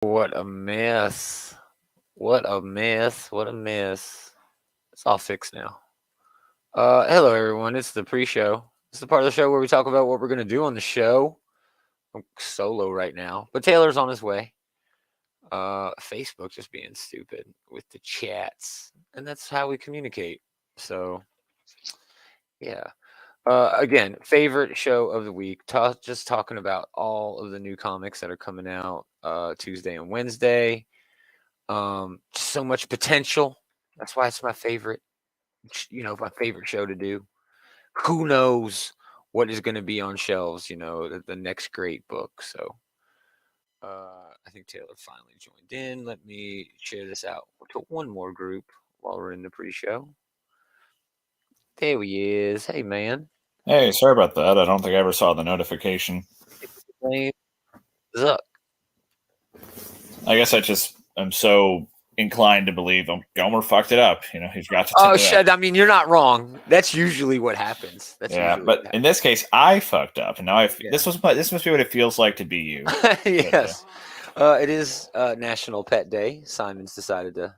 What a mess. What a mess. What a mess. It's all fixed now. Hello everyone. It's the pre-show. It's the part of the show where we talk about what we're gonna do on the show. I'm solo right now, but Taylor's on his way. Facebook just being stupid with the chats, and that's how we communicate. So, yeah. Again, favorite show of the week. Just talking about all of the new comics that are coming out Tuesday and Wednesday. So much potential. That's why it's my favorite. My favorite show to do. Who knows what is going to be on shelves? The next great book. So, I think Taylor finally joined in. Let me share this out to one more group while we're in the pre-show. There he is. Hey, man. Hey, sorry about that. I don't think I ever saw the notification. Zuck. I guess I'm so inclined to believe Gomer fucked it up. He's got to. Oh shit! I mean, you're not wrong. That's usually what happens. But in this case, I fucked up, and now this must be what it feels like to be you. Yes, it is National Pet Day. Simon's decided to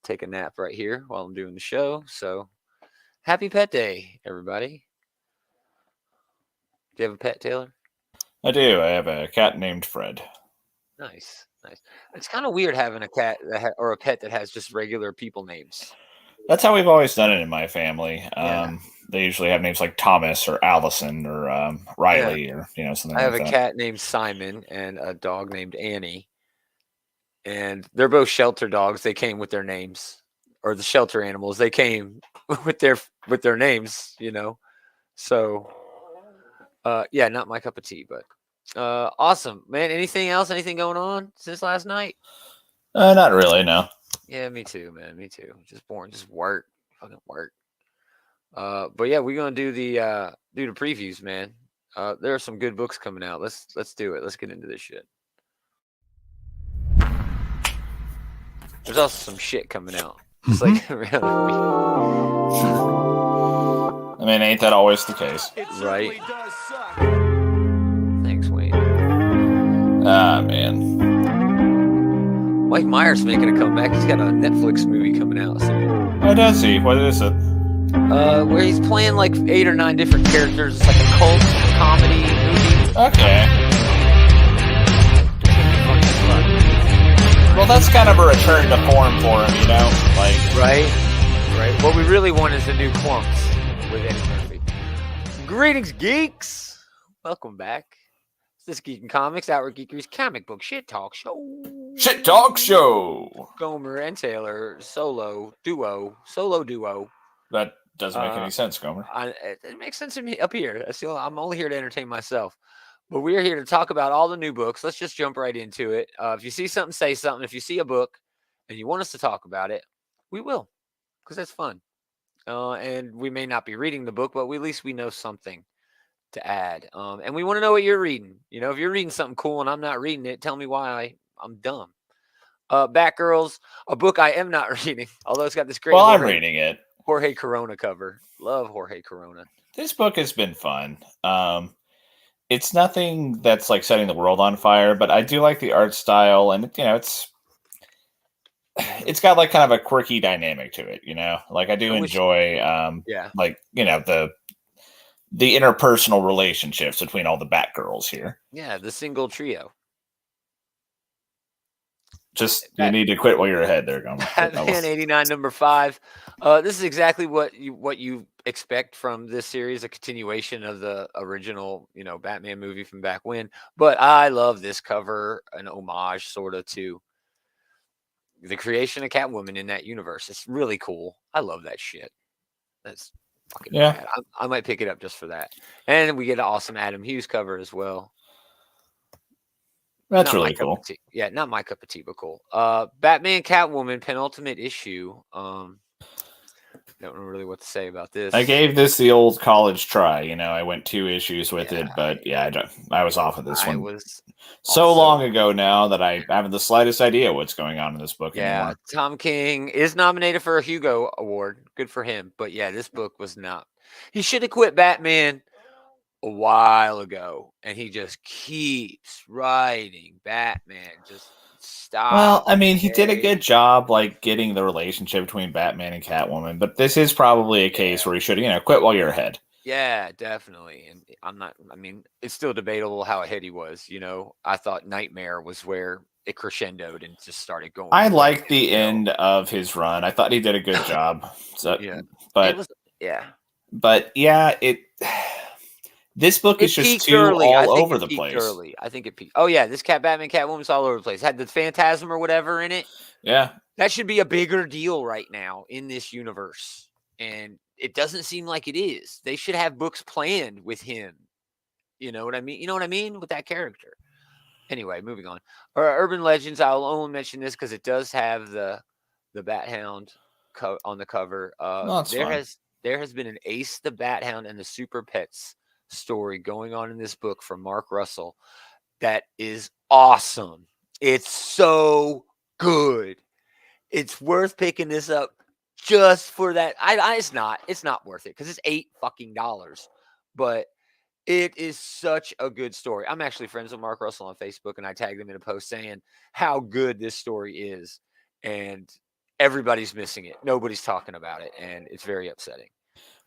take a nap right here while I'm doing the show. So, happy Pet Day, everybody. Do you have a pet, Taylor? I do. I have a cat named Fred. Nice. It's kind of weird having a cat or a pet that has just regular people names. That's how we've always done it in my family. Yeah. They usually have names like Thomas or Allison or Riley or something. I have like a that. cat named Simon and a dog named Annie, and they're both shelter dogs. They came with their names, or the shelter animals. They came with their names. So yeah, not my cup of tea, but awesome, man. Anything else? Anything going on since last night? Not really, no. Yeah, me too, man. Me too. Just boring. Just work. Fucking work. But yeah, we're gonna do the previews, man. There are some good books coming out. Let's do it. Let's get into this shit. There's also some shit coming out. Just like really. I mean, ain't that always the case? Right. Thanks, Wayne. Ah, man. Mike Myers making a comeback. He's got a Netflix movie coming out soon. Oh, does he? What is it? Where he's playing like 8 or 9 different characters. It's like a cult comedy movie. Okay. Well, that's kind of a return to form for him, Right. What we really want is the new Clumps with Eddie Murphy. Greetings, geeks. Welcome back. This Geeking Comics, Outward Geekery's comic book shit talk show. Shit talk show. Gomer and Taylor, solo duo. That doesn't make any sense, Gomer. It makes sense to me up here. I'm only here to entertain myself. But we're here to talk about all the new books. Let's just jump right into it. If you see something, say something. If you see a book and you want us to talk about it, we will, because that's fun. And we may not be reading the book, but at least we know something to add. And we want to know what you're reading. If you're reading something cool and I'm not reading it, tell me why I'm dumb. Batgirls, a book I am not reading, although it's got this great. Well, I'm reading it. Jorge Corona cover. Love Jorge Corona. This book has been fun. It's nothing that's like setting the world on fire, but I do like the art style, and it's got like kind of a quirky dynamic to it. Like I do enjoy, like the interpersonal relationships between all the Batgirls here. Yeah, the single trio. You need to quit while you're ahead there, Gomer. Batman 89 number 5. This is exactly what you expect from this series, a continuation of the original, Batman movie from back when. But I love this cover, an homage sort of to the creation of Catwoman in that universe. It's really cool. I love that shit. That's fucking bad. I might pick it up just for that. And we get an awesome Adam Hughes cover as well. That's really cool. Yeah, not my cup of tea, but cool. Batman Catwoman penultimate issue. Don't know really what to say about this. I gave this the old college try. I went 2 issues with it, but I was off of this one. Was so long ago now that I haven't the slightest idea what's going on in this book anymore. Tom King is nominated for a Hugo Award. Good for him. But yeah, this book was not. He should have quit Batman a while ago, and he just keeps writing Batman. Just Stop. Well, I mean, he did a good job, like, getting the relationship between Batman and Catwoman, but this is probably a case where he should, quit while you're ahead. Yeah, definitely. And I mean, it's still debatable how ahead he was. I thought Nightmare was where it crescendoed and just started going. I liked the end of his run. I thought he did a good job. So, yeah. But this book is just too early. all over the place. Early. I think it peaked. Oh yeah, this Batman Catwoman's all over the place. Had the Phantasm or whatever in it. Yeah. That should be a bigger deal right now in this universe. And it doesn't seem like it is. They should have books planned with him. You know what I mean? You know what I mean with that character. Anyway, moving on. Urban Legends. I'll only mention this because it does have the Bat Hound on the cover. There has been an Ace the Bat Hound and the Super Pets story going on in this book from Mark Russell. That is awesome. It's so good. It's worth picking this up just for that. It's not worth it because it's $8 but it is such a good story. I'm actually friends with Mark Russell on Facebook, and I tagged him in a post saying how good this story is, and everybody's missing it. Nobody's talking about it, and it's very upsetting.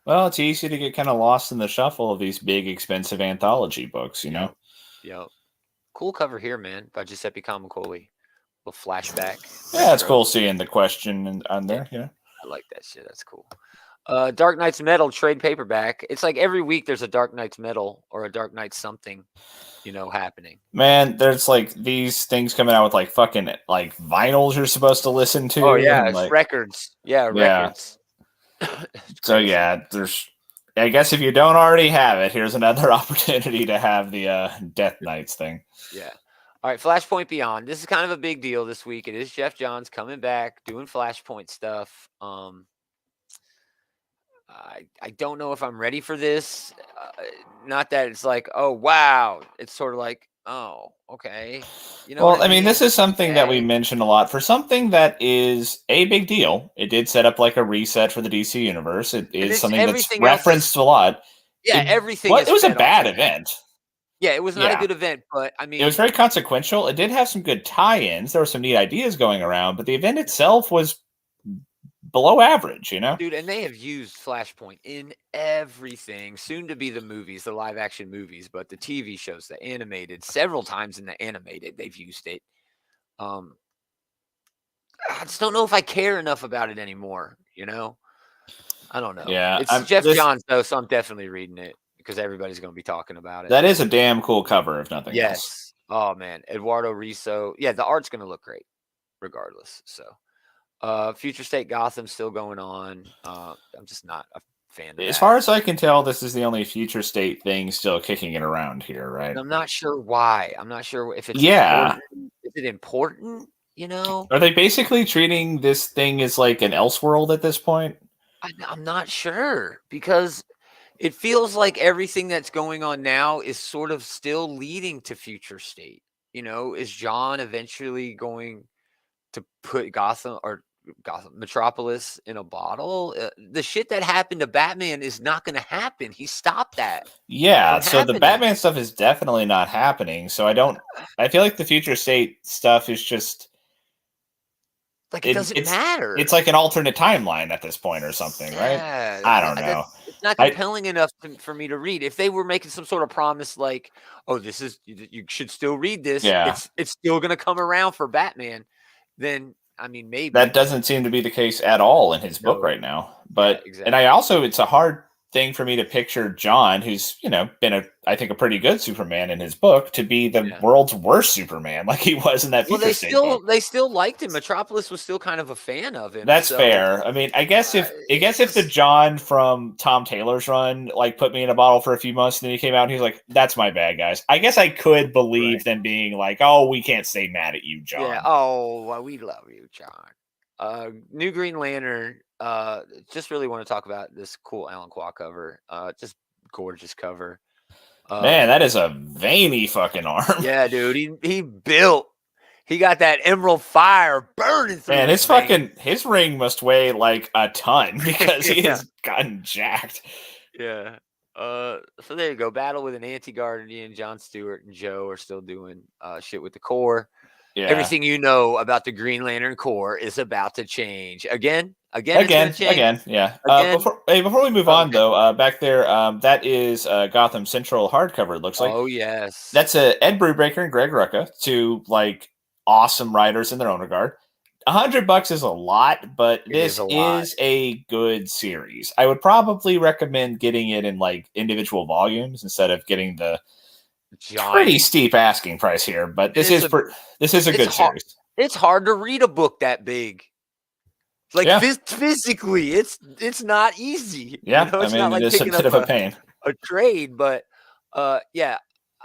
Well, it's easy to get kind of lost in the shuffle of these big, expensive anthology books, you know? Yeah. Cool cover here, man, by Giuseppe Camicoli. Little flashback. Yeah, it's cool seeing the question on there. Yeah, I like that shit. That's cool. Dark Knight's Metal trade paperback. It's like every week there's a Dark Knight's Metal or a Dark Knight something, happening. Man, there's like these things coming out with like fucking like vinyls you're supposed to listen to. Oh yeah, it's like, records. Yeah, records. So yeah, I guess if you don't already have it, here's another opportunity to have the Death Knights thing. Yeah. All right, Flashpoint Beyond. This is kind of a big deal this week. It is Jeff Johns coming back, doing Flashpoint stuff. I don't know if I'm ready for this. Not that it's like, oh, wow. It's sort of like, oh, okay. Well, I mean, this is something that we mentioned a lot. For something that is a big deal, it did set up like a reset for the DC universe. It is something that's referenced a lot. Yeah, everything. It was a bad event. Yeah, it was not a good event, but I mean, it was very consequential. It did have some good tie-ins. There were some neat ideas going around, but the event itself was below average, Dude, and they have used Flashpoint in everything. Soon to be the movies, the live-action movies, but the TV shows, the animated, several times in the animated, they've used it. I just don't know if I care enough about it anymore. I don't know. Yeah, it's Jeff Johns though, so I'm definitely reading it because everybody's going to be talking about it. That is a damn cool cover, if nothing else. Yes. Oh man, Eduardo Riso. Yeah, the art's going to look great, regardless. So, Future State Gotham still going on. I'm just not a fan of that. As far as I can tell, this is the only Future State thing still kicking it around here, right? And I'm not sure why. I'm not sure if it's important. Is it important? Are they basically treating this thing as like an Elseworld at this point? I'm not sure because it feels like everything that's going on now is sort of still leading to Future State. Is John eventually going to put Gotham Metropolis in a bottle? The shit that happened to Batman is not going to happen. He stopped that. Yeah, so the Batman stuff is definitely not happening. So I feel like the Future State stuff is just like it doesn't matter. It's like an alternate timeline at this point or something, right? I don't know. It's not compelling enough for me to read. If they were making some sort of promise like, oh, this is, you should still read this. Yeah. It's still going to come around for Batman. Then, I mean, maybe. That doesn't seem to be the case at all in his book right now. But, yeah, exactly. And it's a hard thing for me to picture John, who's, been I think a pretty good Superman in his book, to be the world's worst Superman like he was in that Future State book. They still liked him. Metropolis was still kind of a fan of him. That's fair. I mean, I guess if the John from Tom Taylor's run like put me in a bottle for a few months and then he came out and he was like, that's my bad, guys. I guess I could believe them being like, oh, we can't stay mad at you, John. Yeah. Oh, well, we love you, John. New Green Lantern. Just really want to talk about this cool Alan Qua cover. Just gorgeous cover. Man, that is a veiny fucking arm. Yeah, dude. He got that emerald fire burning through. Man, his ring must weigh like a ton because he has gotten jacked. Yeah. So there you go. Battle with an anti-Guardian. John Stewart and Joe are still doing shit with the core. Everything you know about the Green Lantern Corps is about to change. Again, it's going to change. Yeah. Again. Before we move on, though, back there, that is Gotham Central hardcover. It looks like. Oh yes. That's Ed Brubaker and Greg Rucka, two like awesome writers in their own regard. $100 is a lot, but this is a good series. I would probably recommend getting it in like individual volumes instead of getting the pretty steep asking price here. But this is a good series. It's hard to read a book that big. Like physically, it's not easy. Yeah, you know? It's not like it is a bit of a pain. A trade, but yeah,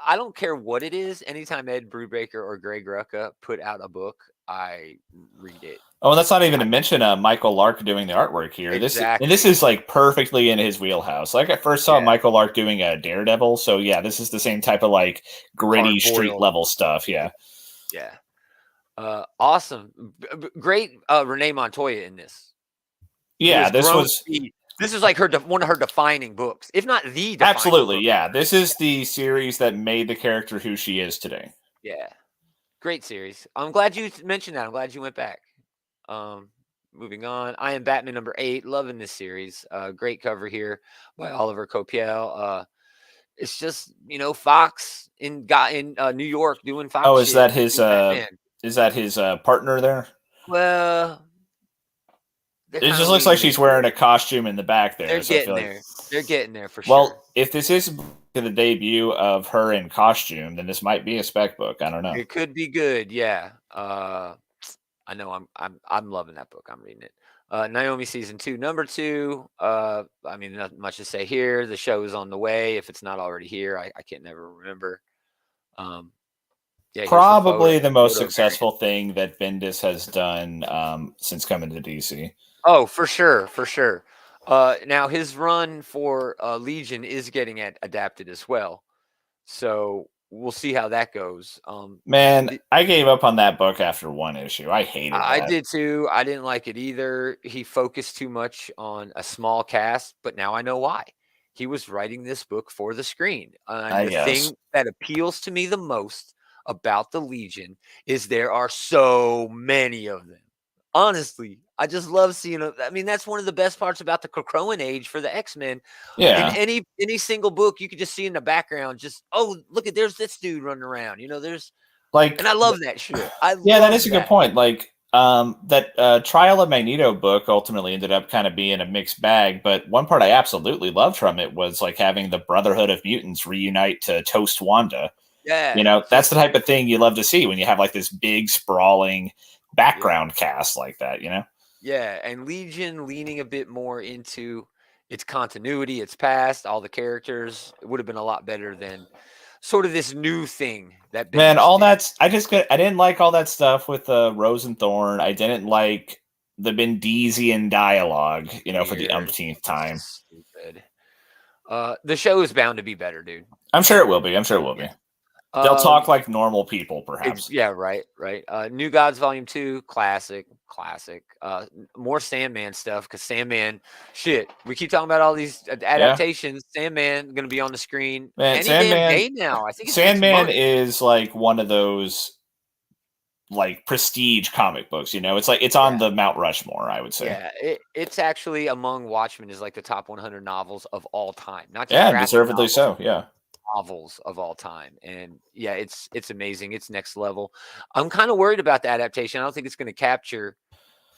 I don't care what it is. Anytime Ed Brubaker or Greg Rucka put out a book, I read it. Oh, and that's not even to mention Michael Lark doing the artwork here. Exactly. This is like perfectly in his wheelhouse. Like I first saw Michael Lark doing a Daredevil, so yeah, this is the same type of like gritty street level stuff. Yeah. Yeah. Awesome. Great Renee Montoya in this. Yeah, this is like one of her defining books, if not the defining absolutely book. Yeah, this is the series that made the character who she is today. Yeah, great series. I'm glad you mentioned that. I'm glad you went back. Moving on, I Am Batman #8. Loving this series. Great cover here by Oliver Copiel. It's just Fox in New York doing Fox. Oh, is that his partner there? Well, it just looks like she's wearing a costume in the back there. They're getting there. They're getting there for sure. Well, if this is the debut of her in costume, then this might be a spec book. I don't know. It could be good. Yeah. I know. I'm loving that book. I'm reading it. Naomi season 2, number 2. Not much to say here. The show is on the way. If it's not already here, I can't never remember. Probably the most successful thing that Bendis has done since coming to DC. Oh, for sure. Now his run for Legion is getting adapted as well, so we'll see how that goes. Man, I gave up on that book after one issue. I hated it. I did too. I didn't like it either. He focused too much on a small cast, but now I know why. He was writing this book for the screen. And the thing that appeals to me the most about the Legion is there are so many of them. Honestly, I just love seeing them. I mean, that's one of the best parts about the Krakoan age for the X-Men. Yeah. In any single book, you could just see in the background, look at, there's this dude running around. There's like, and I love that shit. That is a good point. Like, that Trial of Magneto book ultimately ended up kind of being a mixed bag, but one part I absolutely loved from it was like having the Brotherhood of Mutants reunite to toast Wanda. Yeah. That's the type of thing you love to see when you have like this big sprawling background cast like that, Yeah, and Legion leaning a bit more into its continuity, its past, all the characters. It would have been a lot better than sort of this new thing that I didn't like all that stuff with Rose and Thorn. I didn't like the Bendezian dialogue, for the umpteenth time. Stupid. The show is bound to be better, dude. I'm sure it will be. They'll talk like normal people, perhaps. Yeah, right. New Gods Volume 2, classic. More Sandman stuff, because Sandman, shit. We keep talking about all these adaptations. Yeah. Sandman going to be on the screen any damn day now. I think Sandman is like one of those like prestige comic books. It's like it's on the Mount Rushmore, I would say. Yeah, it's actually among Watchmen is like the top 100 novels of all time. Not just deservedly novels. So. Yeah. Novels of all time, and yeah, it's amazing. It's next level. I'm kind of worried about the adaptation. I don't think it's going to capture,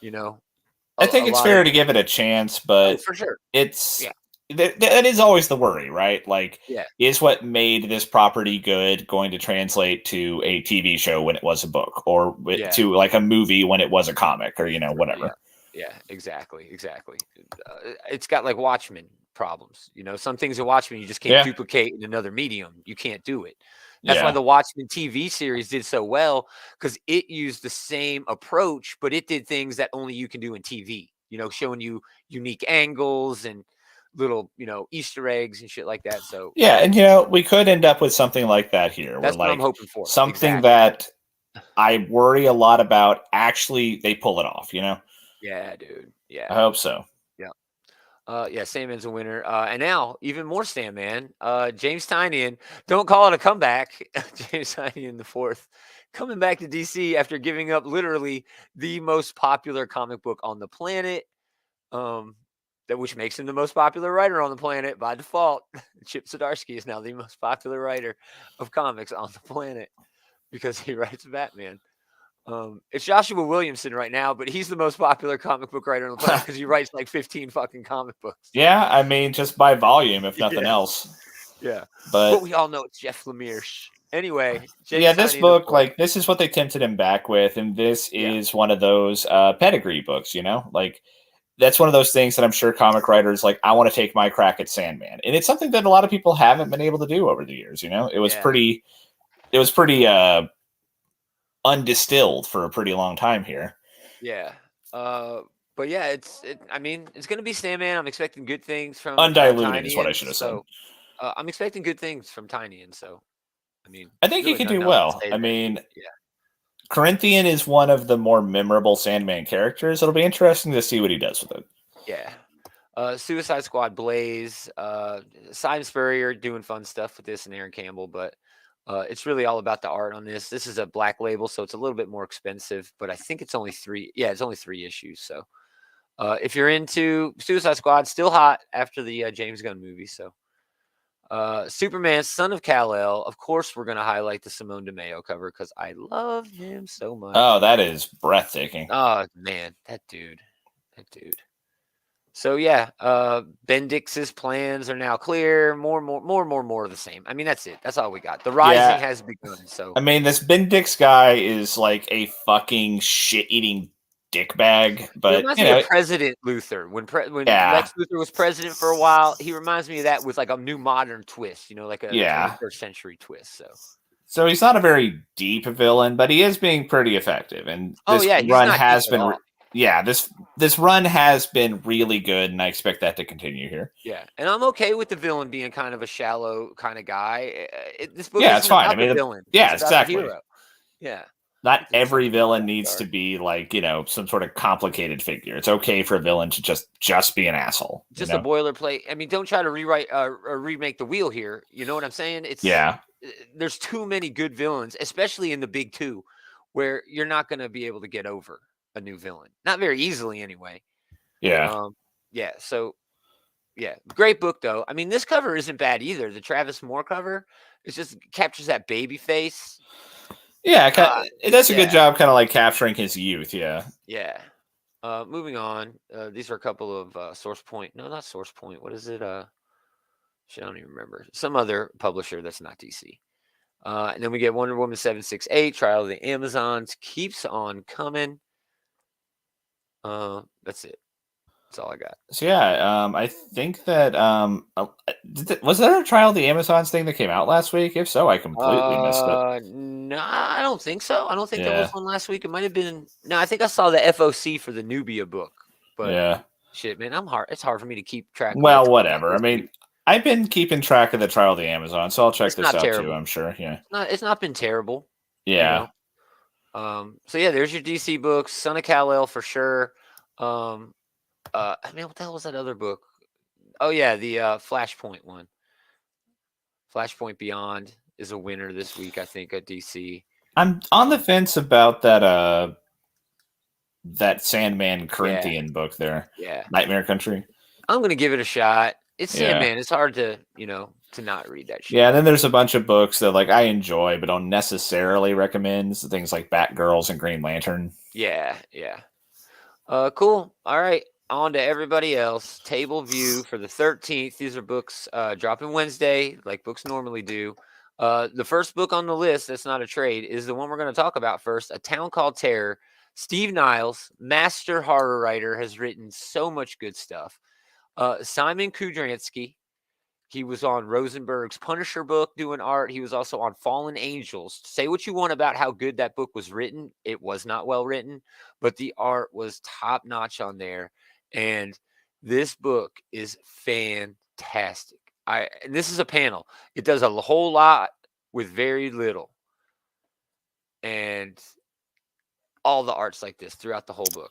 I think it's fair to give it a chance, but for sure, that is always the worry, right? Like, is what made this property good going to translate to a TV show when it was a book, or to like a movie when it was a comic, or whatever. Yeah, exactly. It's got like Watchmen problems. Some things in Watchmen you just can't duplicate in another medium. You can't do it. That's why the Watchmen TV series did so well, because it used the same approach, but it did things that only you can do in TV. Showing you unique angles and little, Easter eggs and shit like that. So and we could end up with something like that here. That's what I'm hoping for. Something that I worry a lot about. Actually, they pull it off. Yeah, dude. Yeah, I hope so. Sandman's a winner. And now, even more Sandman. James Tynion. Don't call it a comeback. James Tynion the 4th coming back to DC after giving up literally the most popular comic book on the planet, which makes him the most popular writer on the planet by default. Chip Zdarsky is now the most popular writer of comics on the planet because he writes Batman. It's Joshua Williamson right now, but he's the most popular comic book writer on the planet because he writes like 15 fucking comic books. Yeah, I mean, just by volume, if nothing else. Yeah. But we all know it's Jeff Lemire. Anyway, this book, like, this is what they tempted him back with, and this is one of those pedigree books, you know? Like, that's one of those things that I'm sure comic writers, like, I want to take my crack at Sandman. And it's something that a lot of people haven't been able to do over the years, you know? It was pretty undistilled for a pretty long time here. Yeah. But yeah, I mean, it's going to be Sandman. I'm expecting good things from Undiluted is what I should have said. I'm expecting good things from Tiny, and so, I mean, I think he could do well. I mean, Corinthian is one of the more memorable Sandman characters. It'll be interesting to see what he does with it. Yeah. Suicide Squad Blaze, Simon Spurrier doing fun stuff with this, and Aaron Campbell, but it's really all about the art on this. This is a black label, so it's a little bit more expensive, but I think it's only 3. Yeah, it's only 3 issues. So if you're into Suicide Squad, still hot after the James Gunn movie. So Superman, Son of Kal-El. Of course, we're going to highlight the Simone DeMeo cover because I love him so much. Oh, that is breathtaking. Oh, man, that dude. So yeah, Bendix's plans are now clear. More of the same. I mean, that's it. That's all we got. The Rising has begun. So I mean, this Bendix guy is like a fucking shit-eating dickbag. But he reminds me of President Luthor. When Lex Luthor was president for a while, he reminds me of that with like a new modern twist. You know, like a 21st century twist. So he's not a very deep villain, but he is being pretty effective. And this run has been. This run has been really good, and I expect that to continue here. Yeah, and I'm okay with the villain being kind of a shallow kind of guy. This book it's fine. I mean, villain. It's exactly. The hero. Yeah. Not every villain needs to be like, you know, some sort of complicated figure. It's okay for a villain to just be an asshole. Just a boilerplate. I mean, don't try to rewrite or remake the wheel here. You know what I'm saying? There's too many good villains, especially in the big 2, where you're not going to be able to get over a new villain. Not very easily anyway. So great book though. I mean, this cover isn't bad either. The Travis Moore cover, it just captures that baby face. It does a good job kind of like capturing his youth. Moving on, these are a couple of Source Point. No, not Source Point. What is it? I don't even remember. Some other publisher that's not DC. And then we get Wonder Woman 768, Trial of the Amazons, keeps on coming. That's it. That's all I got. So I think that was there a Trial of the Amazons thing that came out last week? If so, I completely missed it. No, I don't think so. I don't think there was one last week. It might have been. No, I think I saw the FOC for the Nubia book. But shit, man, it's hard for me to keep track. Well, whatever. I mean, I've been keeping track of the Trial of the Amazon, so I'll check this out too. I'm sure. Yeah, it's not been terrible. Yeah. You know? There's your DC books. Son of Kal-El for sure. I mean, what the hell was that other book? Oh yeah, the Flashpoint one. Flashpoint Beyond is a winner this week, I think, at DC. I'm on the fence about that that Sandman Corinthian book there. Yeah. Nightmare Country. I'm gonna give it a shot. It's Sandman. It's hard to not read that shit. Yeah, and then there's a bunch of books that like I enjoy but don't necessarily recommend. Things like Batgirls and Green Lantern. Yeah. Cool. All right. On to everybody else. Table View for the 13th. These are books dropping Wednesday, like books normally do. The first book on the list that's not a trade is the one we're going to talk about first, A Town Called Terror. Steve Niles, master horror writer, has written so much good stuff. Simon Kudransky, he was on Rosenberg's Punisher book doing art. He was also on Fallen Angels. Say what you want about how good that book was written. It was not well written, but the art was top notch on there. And this book is fantastic. And this is a panel. It does a whole lot with very little. And all the art's like this throughout the whole book.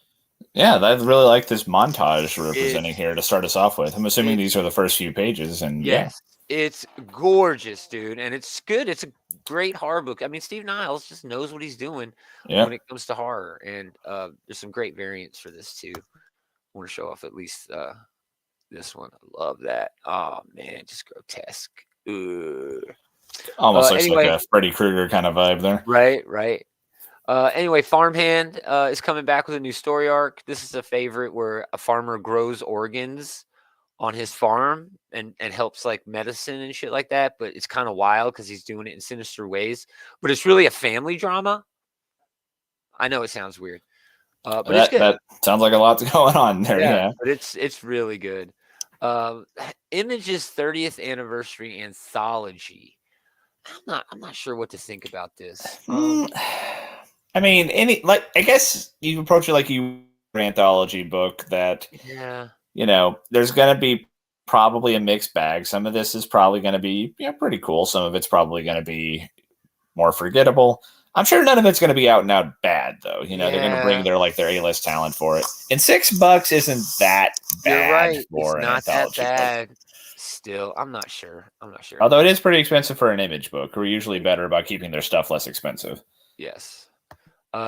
Yeah, I really like this montage we're representing here to start us off with. I'm assuming these are the first few pages. And yes. It's gorgeous, dude, and it's good. It's a great horror book. I mean, Steve Niles just knows what he's doing when it comes to horror, and there's some great variants for this too. I want to show off at least this one. I love that. Oh man, just grotesque. Ugh. Almost looks like Anyway, a Freddy Krueger kind of vibe there. right. Anyway, Farmhand is coming back with a new story arc. This is a favorite where a farmer grows organs on his farm and helps like medicine and shit like that. But it's kind of wild because he's doing it in sinister ways. But it's really a family drama. I know it sounds weird, but it's good. That sounds like a lot going on there. Yeah. But it's really good. Image's 30th anniversary anthology. I'm not sure what to think about this. I mean, I guess you approach it like you anthology book that, there's going to be probably a mixed bag. Some of this is probably going to be pretty cool. Some of it's probably going to be more forgettable. I'm sure none of it's going to be out and out bad, though. They're going to bring their A-list talent for it. And $6 isn't that bad. You're right. For it's an not that bad. book. Still, I'm not sure. Although it is pretty expensive for an Image book. We're usually better about keeping their stuff less expensive. Yes.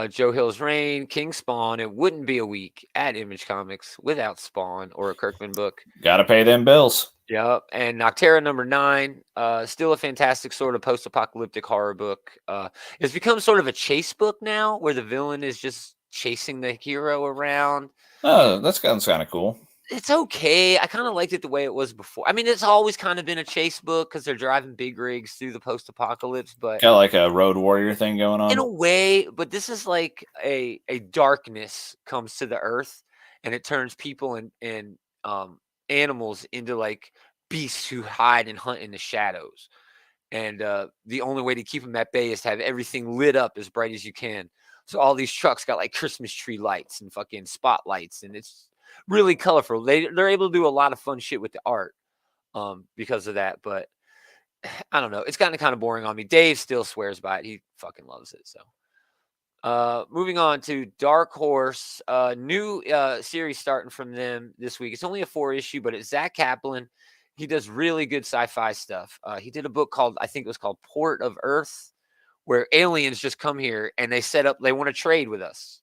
Joe Hill's Reign, King Spawn. It wouldn't be a week at Image Comics without Spawn or a Kirkman book. Gotta pay them bills. Yep. And Noctera number 9, still a fantastic sort of post-apocalyptic horror book. It's become sort of a chase book now where the villain is just chasing the hero around. Oh, that sounds kind of cool. It's okay. I kind of liked it the way it was before. I mean, it's always kind of been a chase book because they're driving big rigs through the post-apocalypse, but got like a Road Warrior thing going on in a way. But this is like a darkness comes to the earth, and it turns people and animals into like beasts who hide and hunt in the shadows. And the only way to keep them at bay is to have everything lit up as bright as you can. So all these trucks got like Christmas tree lights and fucking spotlights, and it's really colorful. They're able to do a lot of fun shit with the art because of that. But I don't know. It's gotten kind of boring on me. Dave still swears by it. He fucking loves it. So moving on to Dark Horse, new series starting from them this week. It's only a 4-issue, but it's Zach Kaplan. He does really good sci-fi stuff. He did a book called, I think it was called Port of Earth, where aliens just come here and they want to trade with us,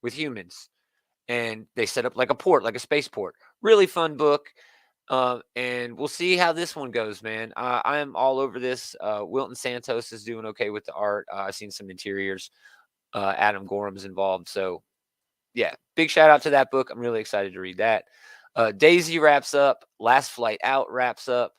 with humans. And they set up like a port, like a spaceport. Really fun book. And we'll see how this one goes, man. I am all over this. Wilton Santos is doing okay with the art. I've seen some interiors. Adam Gorham's involved. So, yeah, big shout out to that book. I'm really excited to read that. Daisy wraps up. Last Flight Out wraps up.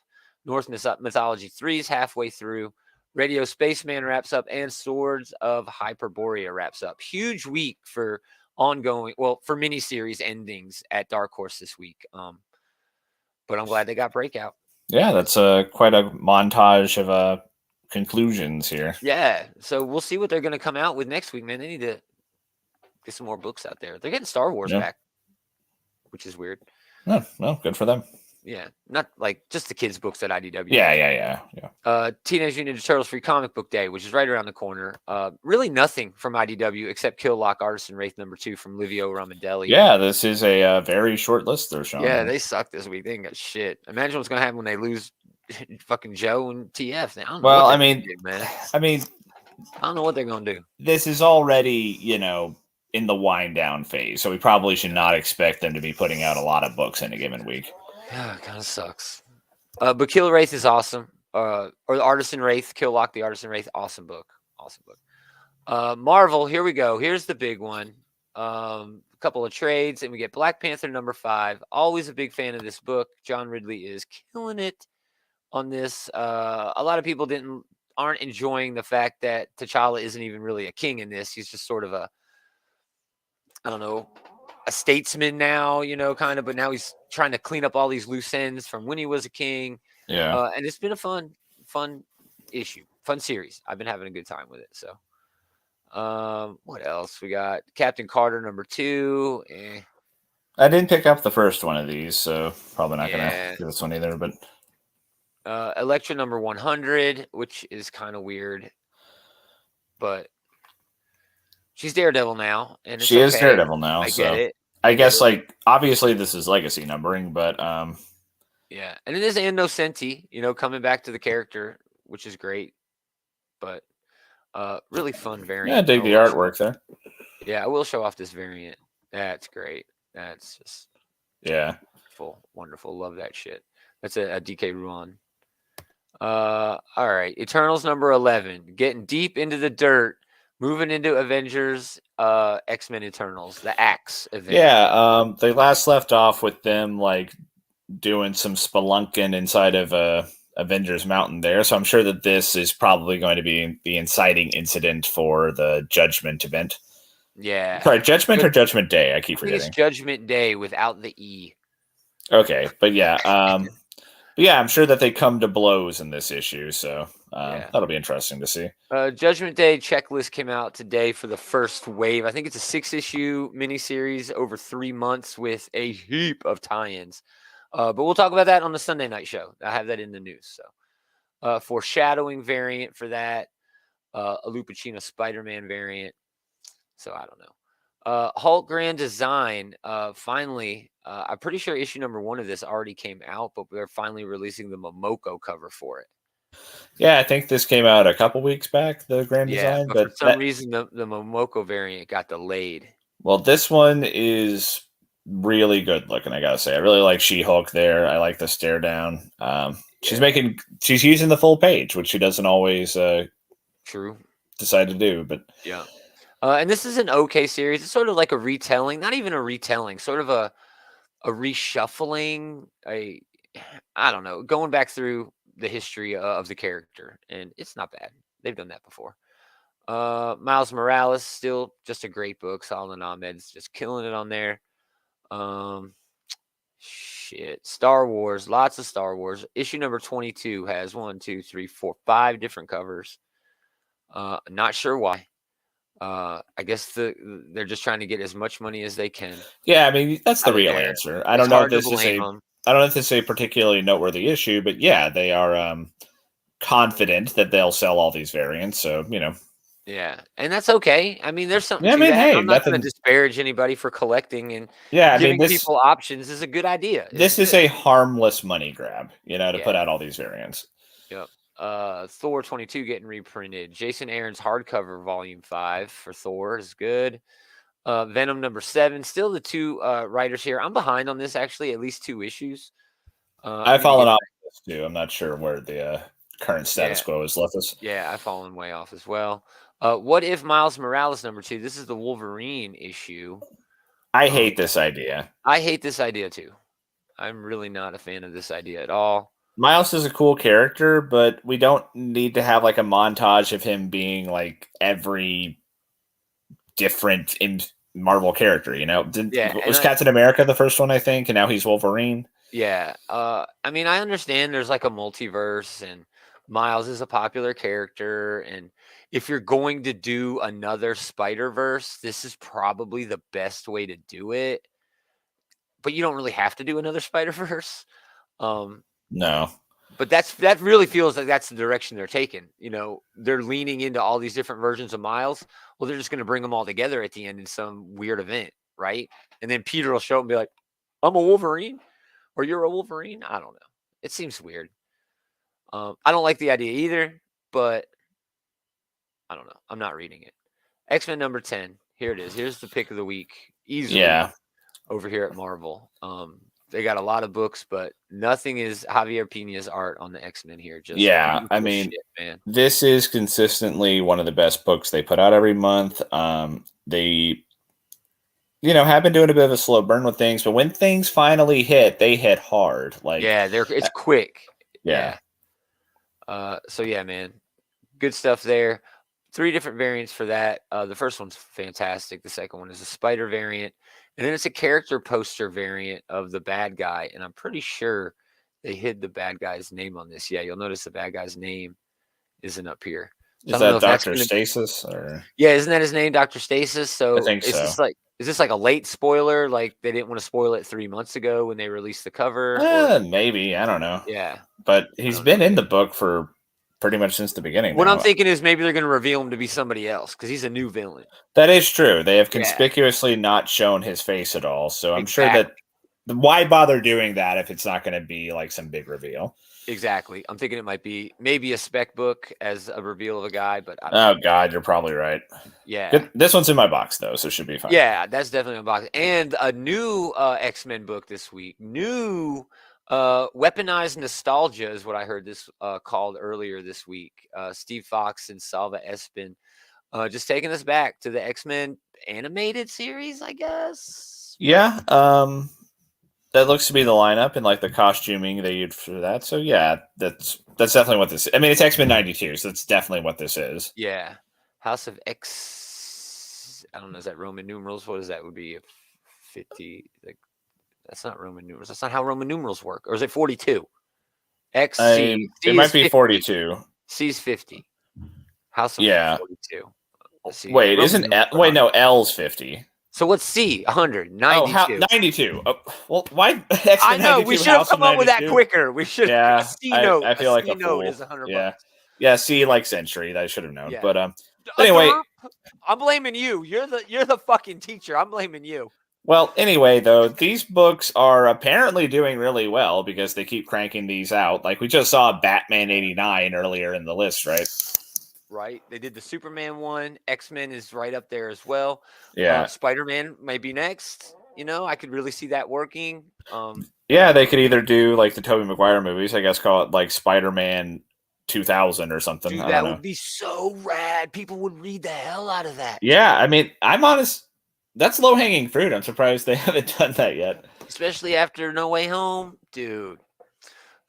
Norse Mythology 3 is halfway through. Radio Spaceman wraps up. And Swords of Hyperborea wraps up. Huge week for ongoing, for miniseries endings at Dark Horse this week. But I'm glad they got Breakout. Yeah, that's quite a montage of conclusions here. Yeah, so we'll see what they're going to come out with next week, man. They need to get some more books out there. They're getting Star Wars back, which is weird. No, good for them. Yeah, not like just the kids' books at IDW. Yeah. Teenage Mutant Ninja Turtles Free Comic Book Day, which is right around the corner. Really nothing from IDW except Kill Lock Artisan Wraith #2 from Livio Ramondelli. Yeah, this is a very short list they're showing. Yeah, they suck this week. They ain't got shit. Imagine what's gonna happen when they lose fucking Joe and TF. I don't know man. I mean, I don't know what they're gonna do. This is already, in the wind down phase, so we probably should not expect them to be putting out a lot of books in a given week. Yeah, it kind of sucks. But Kill Wraith is awesome. Or the Artisan Wraith, Kill Lock the Artisan Wraith, awesome book. Marvel, here we go. Here's the big one. A couple of trades, and we get Black Panther #5. Always a big fan of this book. John Ridley is killing it on this. A lot of people aren't enjoying the fact that T'Challa isn't even really a king in this. He's just sort of a statesman now, kind of, but now he's trying to clean up all these loose ends from when he was a king. Yeah. And it's been a fun issue, fun series. I've been having a good time with it. So, what else we got? Captain Carter #2. I didn't pick up the first one of these, so probably not going to do this one either, but Elektra #100, which is kind of weird, but she's Daredevil now, and she is Daredevil now. I get it. I guess, obviously this is legacy numbering, but Yeah, and it is Anno Senti, coming back to the character, which is great. But really fun variant. Yeah, I dig the artwork there. Yeah, I will show off this variant. That's great. That's just wonderful, wonderful. Love that shit. That's a DK Ruan. All right, Eternals number 11, getting deep into the dirt, moving into Avengers, X-Men Eternals, the Axe event. Yeah, they last left off with them like doing some spelunking inside of Avengers Mountain there, so I'm sure that this is probably going to be the inciting incident for the Judgment event. Yeah. Sorry, Judgment or Judgment Day? I keep forgetting. It's Judgment Day without the E. Okay, but yeah, I'm sure that they come to blows in this issue, so that'll be interesting to see. Judgment Day checklist came out today for the first wave. I think it's a 6-issue miniseries over 3 months with a heap of tie-ins. But we'll talk about that on the Sunday night show. I have that in the news. So, foreshadowing variant for that, a Lupacino Spider-Man variant. So I don't know. Hulk Grand Design. Finally, I'm pretty sure issue number 1 of this already came out, but they're finally releasing the Momoko cover for it. Yeah, I think this came out a couple weeks back, the Grand Design. But for some reason, the Momoko variant got delayed. Well, this one is really good looking, I gotta say. I really like She-Hulk there. I like the stare down. She's using the full page, which she doesn't always decide to do. But yeah. And this is an okay series. It's sort of like a retelling, not even a retelling, sort of a reshuffling. I don't know, going back through the history of the character, and it's not bad. They've done that before. Miles Morales, still just a great book. Solomon Ahmed's just killing it on there. Star Wars, lots of Star Wars. Issue number 22 has 5 different covers. Not sure why. I guess they're just trying to get as much money as they can. Yeah, I mean that's the real answer. I don't know if this is a particularly noteworthy issue, but yeah, they are confident that they'll sell all these variants. So Yeah, and that's okay. I mean, there's something to that. Hey, I'm not going to disparage anybody for collecting and giving people options is a good idea. This is a harmless money grab, to put out all these variants. Yep. Thor 22 getting reprinted. Jason Aaron's hardcover volume 5 for Thor is good. Venom number 7, still the 2 writers here. I'm behind on this actually, at least 2 issues. I've fallen off this too. I'm not sure where the current status quo has left us. Yeah, I've fallen way off as well. What if Miles Morales number 2? This is the Wolverine issue. I hate this idea. I hate this idea too. I'm really not a fan of this idea at all. Miles is a cool character, but we don't need to have like a montage of him being like every different Marvel character, Was Captain America the first one, I think, and now he's Wolverine? Yeah. I mean, I understand there's like a multiverse and Miles is a popular character, and if you're going to do another Spider-Verse, this is probably the best way to do it. But you don't really have to do another Spider-Verse. No. But that really feels like that's the direction they're taking. They're leaning into all these different versions of Miles. Well, they're just going to bring them all together at the end in some weird event, right? And then Peter will show up and be like, I'm a Wolverine, or you're a Wolverine. I don't know. It seems weird. I don't like the idea either, but I don't know. I'm not reading it. X-Men number 10. Here it is. Here's the pick of the week. Easily over here at Marvel. They got a lot of books, but nothing is Javier Pina's art on the X-Men here. Just I mean, man. This is consistently one of the best books they put out every month. They, have been doing a bit of a slow burn with things, but when things finally hit, they hit hard. Like, it's quick. Yeah. So yeah, man, good stuff there. 3 different variants for that. The first one's fantastic. The second one is a spider variant. And then it's a character poster variant of the bad guy. And I'm pretty sure they hid the bad guy's name on this. Yeah, you'll notice the bad guy's name isn't up here. So is that Dr. Stasis? Or? Yeah, isn't that his name, Dr. Stasis? So I think so. Is this like a late spoiler? Like they didn't want to spoil it 3 months ago when they released the cover? Maybe. I don't know. Yeah. But he's been in the book for pretty much since the beginning. What I'm thinking is maybe they're going to reveal him to be somebody else because he's a new villain. That is true. They have conspicuously not shown his face at all. So I'm sure that why bother doing that if it's not going to be like some big reveal? Exactly. I'm thinking it might be maybe a spec book as a reveal of a guy, but I don't Oh know. God, you're probably right. Yeah. Good. This one's in my box though, so it should be fine. Yeah, that's definitely a box. And a new X-Men book this week. New weaponized nostalgia is what I heard this called earlier this week. Steve Fox and Salva Espin just taking us back to the X-Men animated series, I guess. Yeah. That looks to be the lineup and like the costuming they used for that. So yeah, that's definitely what this is. I mean, it's X-Men 92, so that's definitely what this is. Yeah. House of X, I don't know, is that Roman numerals? What is that? Would be 50, like that's not Roman numerals. That's not how Roman numerals work. Or is it 42? XC. It might be 42. C's 50. House of 42. Wait, isn't wait, no, L's 50. So what's C? 100. 92. Oh, 92. Oh, well, why? I know. We should have come up with that quicker. We should. Yeah. A C note. I feel like a note fool. is $100. Yeah. C like century. I should have known. Yeah. But anyway, I'm blaming you. You're the fucking teacher. I'm blaming you. Well, anyway, though, these books are apparently doing really well because they keep cranking these out. Like we just saw Batman 89 earlier in the list, right? Right. They did the Superman one. X-Men is right up there as well. Yeah. Spider-Man might be next. You know, I could really see that working. Yeah, they could either do like the Tobey Maguire movies, I guess, call it like Spider-Man 2000 or something. Dude, that would be so rad. People would read the hell out of that. Yeah, I mean, I'm honest. That's low-hanging fruit. I'm surprised they haven't done that yet. Especially after No Way Home, dude.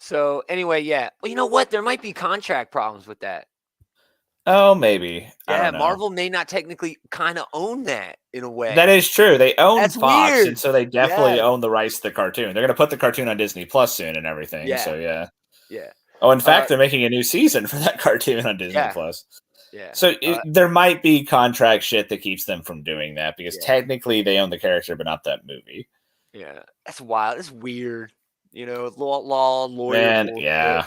So anyway, yeah. Well, you know what? There might be contract problems with that. Oh, maybe. Yeah, Marvel may not technically kind of own that in a way. That is true. They own That's Fox, weird. and so they definitely own the rights to the cartoon. They're going to put the cartoon on Disney Plus soon and everything. Yeah. So yeah. Yeah. Oh, in fact, they're making a new season for that cartoon on Disney Plus. Yeah. So there might be contract shit that keeps them from doing that because technically they own the character, but not that movie. Yeah, that's wild. It's weird. You know, law lawyer. Man, yeah.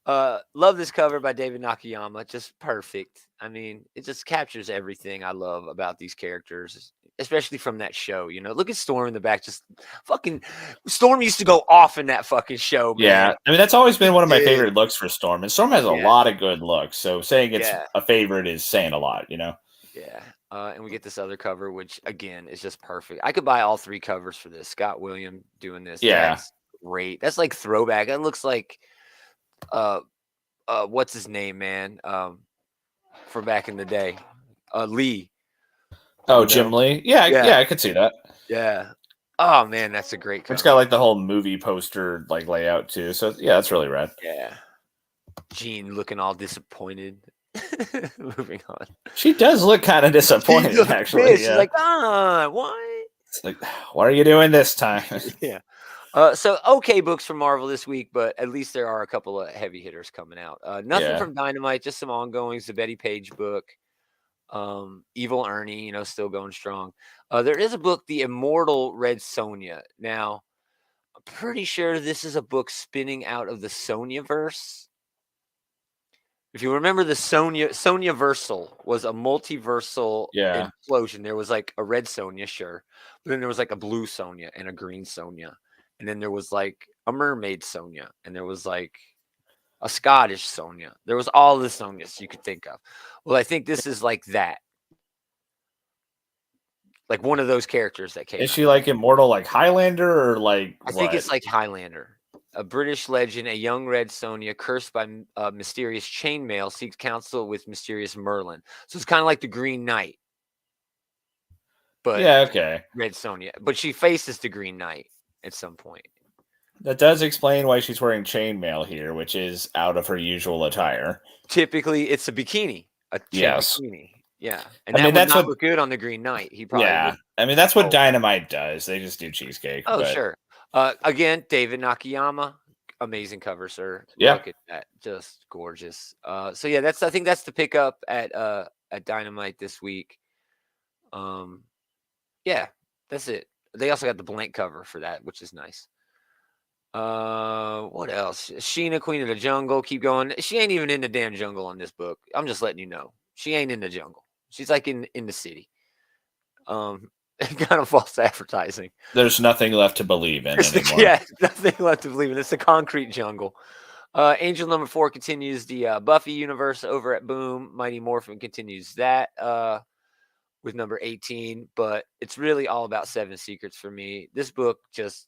Love this cover by David Nakayama. Just perfect. I mean, it just captures everything I love about these characters, especially from that show. You know, look at Storm in the back. Just fucking Storm used to go off in that fucking show. Man. Yeah, I mean that's always been one of my favorite looks for Storm, and Storm has a lot of good looks. So saying it's a favorite is saying a lot. You know. Yeah. And we get this other cover, which again is just perfect. I could buy all 3 covers for this. Scott William doing this. Yeah. That's great. That's like throwback. That looks like what's his name, man? From back in the day. Lee. Oh, Jim Lee? Yeah, I could see that. Yeah. Oh man, that's a great cover. It's got like the whole movie poster like layout too. So yeah, that's really rad. Yeah. Jean looking all disappointed. Moving on. She does look kind of disappointed, actually. She's like, why? It's like, what are you doing this time? Yeah. So okay books from Marvel this week, but at least there are a couple of heavy hitters coming out. Nothing from Dynamite, just some ongoings. The Betty Page book, Evil Ernie, you know, still going strong. There is a book, The Immortal Red Sonja. Now, I'm pretty sure this is a book spinning out of the Sonja-verse. If you remember, the Sonja-versal was a multiversal implosion. There was like a red Sonja, sure, but then there was like a blue Sonja and a green Sonja. And then there was like a mermaid Sonja, and there was like a Scottish Sonja. There was all the Sonjas you could think of. Well, I think this is like that. Like one of those characters that came Is she like immortal, like Highlander, or like I think it's like Highlander. A British legend, a young red Sonja cursed by mysterious chainmail seeks counsel with mysterious Merlin. So it's kind of like the Green Knight. But Red Sonja. But she faces the Green Knight at some point. That does explain why she's wearing chainmail here, which is out of her usual attire. Typically, it's a bikini. A bikini. Yeah. And I mean, that's what look good on the Green Knight. He probably would. I mean, that's what Dynamite does. They just do cheesecake. Oh, sure. Again, David Nakayama, amazing cover, sir. Yeah. Look at that. Just gorgeous. So yeah, I think that's the pickup at Dynamite this week. Yeah, that's it. They also got the blank cover for that, which is nice. What else? Sheena, Queen of the Jungle, keep going. She ain't even in the damn jungle on this book. I'm just letting you know. She ain't in the jungle. She's like in the city. kind of false advertising. There's nothing left to believe in anymore. Yeah, nothing left to believe in. It's a concrete jungle. Angel number 4 continues the Buffy universe over at Boom. Mighty Morphin continues that with number 18, but it's really all about Seven Secrets for me. This book just,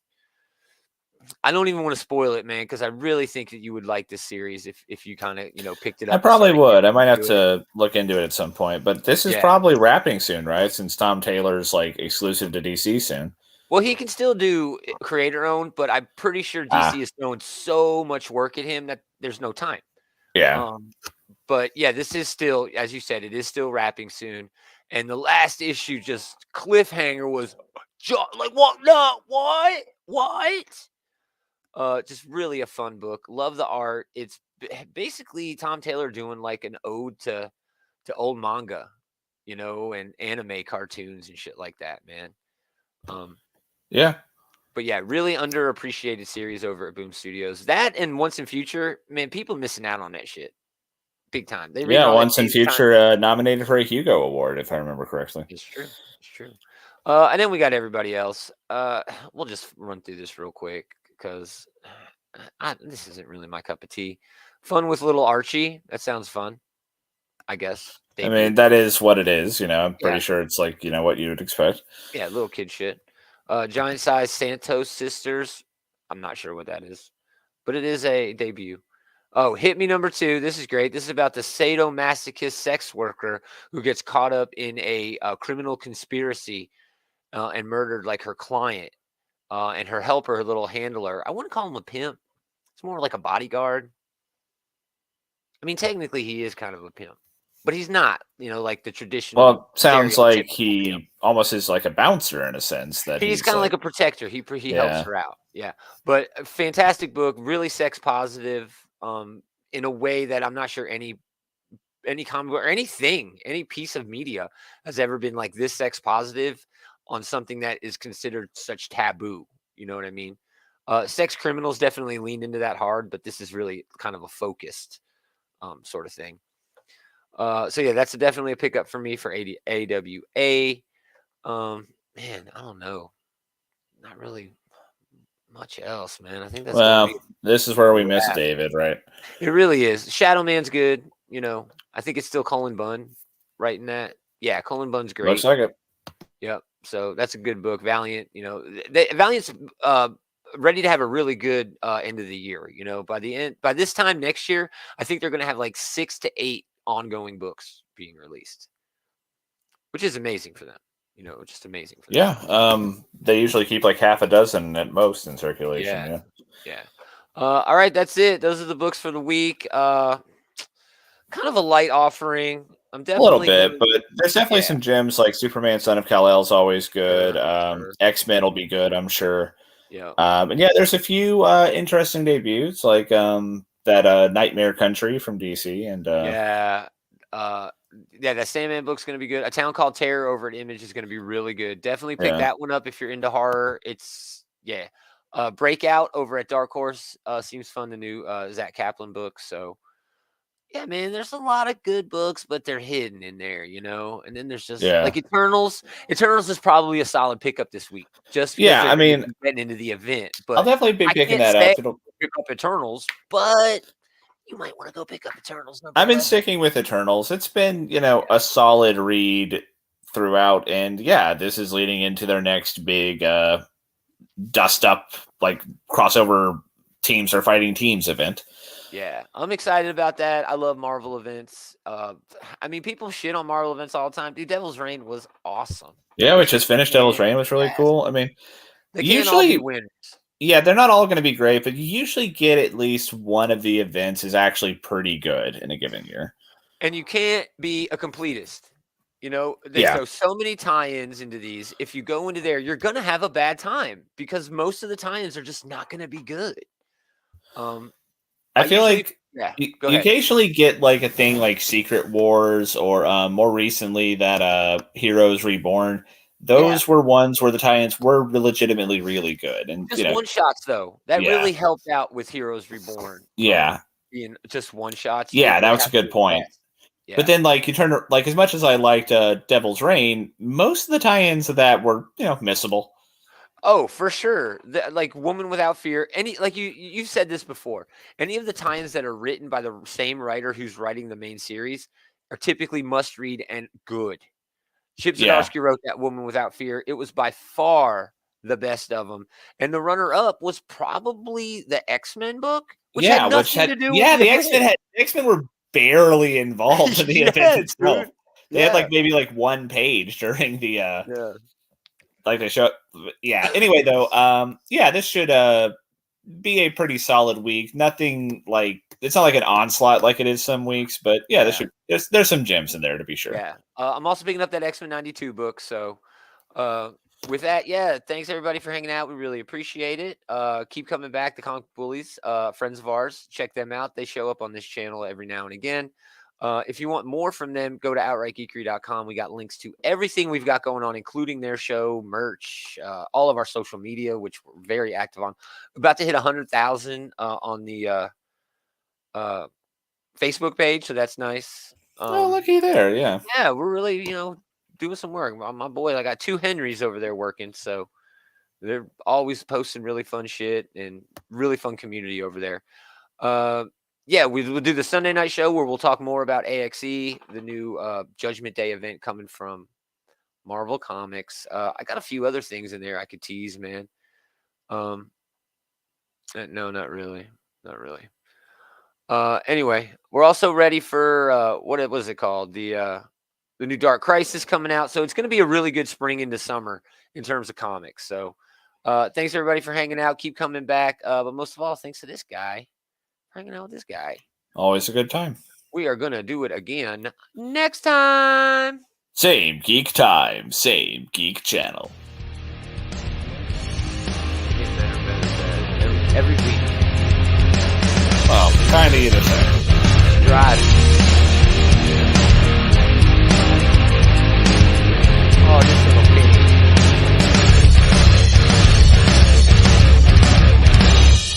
I don't even want to spoil it, man, because I really think that you would like this series if you kind of, picked it up. I probably would. I might have to look into it at some point, but this is probably wrapping soon, right? Since Tom Taylor's like exclusive to DC soon. Well, he can still do creator owned, but I'm pretty sure DC is throwing so much work at him that there's no time. Yeah. But yeah, this is still, as you said, it is still wrapping soon. And the last issue, just cliffhanger, was like, what? No, what? Just really a fun book. Love the art. It's basically Tom Taylor doing like an ode to old manga, and anime cartoons and shit like that, man. Yeah. But yeah, really underappreciated series over at Boom Studios. That and Once and Future, man, people missing out on that shit. Big time. Once and Future nominated for a Hugo Award, if I remember correctly. It's true. And then we got everybody else. We'll just run through this real quick because this isn't really my cup of tea. Fun with little Archie. That sounds fun, I guess. I mean, that is what it is. I'm pretty sure it's like, what you would expect. Yeah, little kid shit. Giant Size Santos Sisters. I'm not sure what that is, but it is a debut. Oh, Hit Me number 2. This is great. This is about the sadomasochist sex worker who gets caught up in a criminal conspiracy and murdered like her client and her helper, her little handler. I wouldn't call him a pimp. It's more like a bodyguard. I mean, technically he is kind of a pimp, but he's not, like the traditional. Well, sounds like he almost is like a bouncer in a sense. That he's kind of like a protector. He helps her out. Yeah, but a fantastic book, really sex positive. In a way that I'm not sure any comic or anything, any piece of media has ever been like this sex positive on something that is considered such taboo. You know what I mean? Sex Criminals definitely leaned into that hard, but this is really kind of a focused sort of thing. So yeah, that's definitely a pickup for me for AWA. Man, I don't know. Not really much else, man. I think that's this is where we miss David, right? It really is. Shadow Man's good. I think it's still Cullen Bunn writing that. Yeah, Cullen Bunn's great. Looks like it. Yep. So that's a good book. Valiant. Valiant's ready to have a really good end of the year. By this time next year, I think they're going to have like 6 to 8 ongoing books being released, which is amazing for them. Just amazing for them. Yeah. They usually keep like half a dozen at most in circulation. Yeah. All right, that's it. Those are the books for the week. Kind of a light offering. I'm definitely a little bit, but there's definitely some gems like Superman, Son of Kal-El is always good. Sure. X-Men will be good, I'm sure. Yeah. And yeah, there's a few interesting debuts like that Nightmare Country from DC and that Sandman book's going to be good. A Town Called Terror over at Image is going to be really good. Definitely pick that one up if you're into horror. It's Breakout over at Dark Horse seems fun. The new Zach Kaplan book. So yeah, man, there's a lot of good books, but they're hidden in there, And then there's just like Eternals. Eternals is probably a solid pickup this week. Just I mean, getting into the event, but I'll definitely be picking that up. Pick up Eternals, but you might want to go pick up Eternals. I've been sticking with Eternals. It's been, a solid read throughout, and this is leading into their next big dust up like crossover teams or fighting teams event. Yeah, I'm excited about that. I love Marvel events. I mean, people shit on Marvel events all the time. Dude, Devil's Reign was awesome. Yeah, we just finished Devil's Reign. Was really cool. I mean, they usually winners. Yeah, they're not all going to be great, but you usually get at least one of the events is actually pretty good in a given year. And you can't be a completist. They throw so many tie-ins into these. If you go into there, you're going to have a bad time because most of the tie-ins are just not going to be good. I feel like you occasionally get like a thing like Secret Wars or more recently that Heroes Reborn. Those were ones where the tie-ins were legitimately really good. And just one-shots, though. That really helped out with Heroes Reborn. Yeah. Being just one-shots. Yeah, that was a good point. Yeah. But then, like, you turn like as much as I liked Devil's Reign, most of the tie-ins of that were missable. Oh, for sure. Like Woman Without Fear. Any like you've said this before. Any of the tie-ins that are written by the same writer who's writing the main series are typically must read and good. Chip Zdarsky wrote that Woman Without Fear. It was by far the best of them, and the runner-up was probably the X-Men book, which had nothing to do with the X-Men were barely involved in the event itself. They had like maybe like one page during the like they show. Yeah. Anyway, though, this should be a pretty solid week. Nothing like it's not like an onslaught like it is some weeks, but there's some gems in there to be sure. Yeah. I'm also picking up that X-Men 92 book, so with that, thanks everybody for hanging out. We really appreciate it. Keep coming back. The Comic Bullies, friends of ours, check them out. They show up on this channel every now and again. If you want more from them, go to outrightgeekery.com. We got links to everything we've got going on, including their show, merch, all of our social media, which we're very active on. We're about to hit 100,000 on the Facebook page, so that's nice. Looky there, yeah. Yeah, we're really, doing some work. My boy, I got 2 Henrys over there working, so they're always posting really fun shit and really fun community over there. We'll do the Sunday night show where we'll talk more about AXE, the new Judgment Day event coming from Marvel Comics. I got a few other things in there I could tease, man. No, not really. Not really. Anyway, we're also ready for what was it called? The new Dark Crisis coming out. So it's going to be a really good spring into summer in terms of comics. So thanks everybody for hanging out. Keep coming back. But most of all, thanks to this guy. Hanging out with this guy. Always a good time. We are going to do it again next time. Same geek time, same geek channel. Getting better. Every week. Well, kind of either side. Driving. Oh, this little kid.